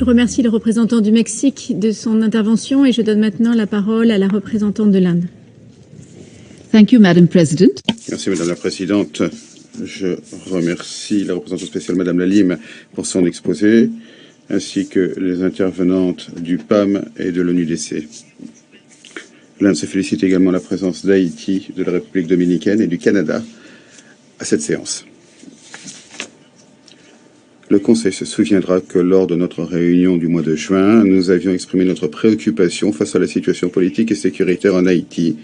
Je remercie le représentant du Mexique de son intervention et je donne maintenant la parole à la représentante de l'Inde. Thank you, Madam President. Merci, Madame la Présidente. Je remercie la représentante spéciale, Madame Lalime, pour son exposé, ainsi que les intervenantes du PAM et de l'ONUDC. L'Inde se félicite également de la présence d'Haïti, de la République dominicaine et du Canada à cette séance. Le Conseil se souviendra que lors de notre réunion du mois de juin, nous avions exprimé notre préoccupation face à la situation politique et sécuritaire en Haïti.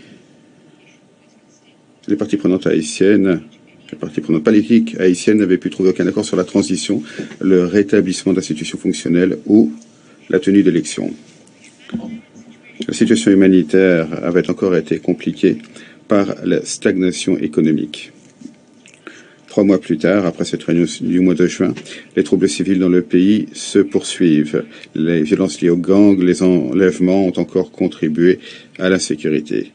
Les parties prenantes haïtiennes, les parties prenantes politiques haïtiennes n'avaient pu trouver aucun accord sur la transition, le rétablissement d'institutions fonctionnelles ou la tenue d'élections. La situation humanitaire avait encore été compliquée par la stagnation économique. 3 mois plus tard, après cette réunion du mois de juin, les troubles civils dans le pays se poursuivent. Les violences liées aux gangs, les enlèvements ont encore contribué à l'insécurité.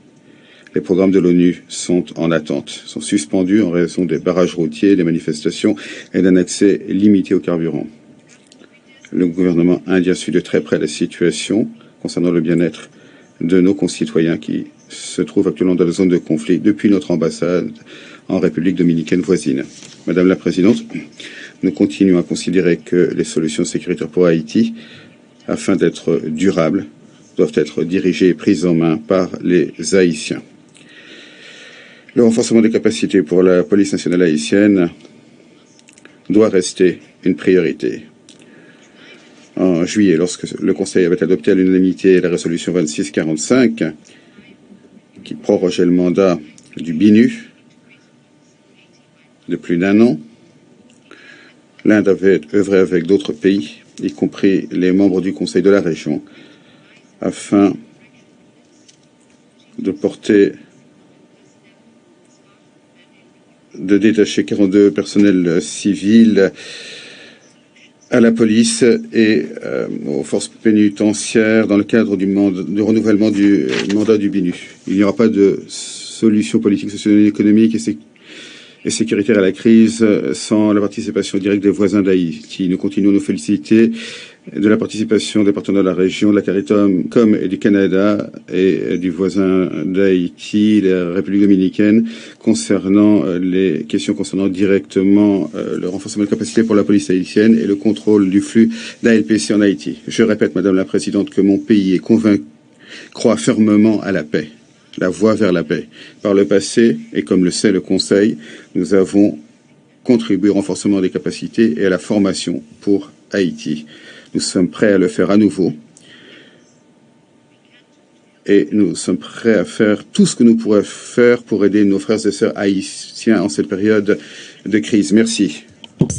Les programmes de l'ONU sont en attente, sont suspendus en raison des barrages routiers, des manifestations et d'un accès limité au carburant. Le gouvernement indien suit de très près la situation concernant le bien-être de nos concitoyens qui se trouvent actuellement dans la zone de conflit depuis notre ambassade en République dominicaine voisine. Madame la Présidente, nous continuons à considérer que les solutions sécuritaires pour Haïti, afin d'être durables, doivent être dirigées et prises en main par les Haïtiens. Le renforcement des capacités pour la police nationale haïtienne doit rester une priorité. En juillet, lorsque le Conseil avait adopté à l'unanimité la résolution 2645, qui prorogeait le mandat du BINU de plus d'1 an, l'Inde avait œuvré avec d'autres pays, y compris les membres du Conseil de la région, afin de détacher 42 personnels civils à la police et aux forces pénitentiaires dans le cadre du renouvellement du mandat du BINU. Il n'y aura pas de solution politique, sociale, économique et sécuritaire à la crise sans la participation directe des voisins d'Haïti. Nous continuons à nous féliciter de la participation des partenaires de la région, de la CARICOM et du Canada et du voisin d'Haïti, la République dominicaine, concernant les questions concernant directement le renforcement de capacité pour la police haïtienne et le contrôle du flux d'ALPC en Haïti. Je répète, Madame la Présidente, que mon pays est convaincu, croit fermement à la paix, la voie vers la paix. Par le passé, et comme le sait le Conseil, nous avons contribué au renforcement des capacités et à la formation pour Haïti. Nous sommes prêts à le faire à nouveau et nous sommes prêts à faire tout ce que nous pourrons faire pour aider nos frères et sœurs haïtiens en cette période de crise. Merci.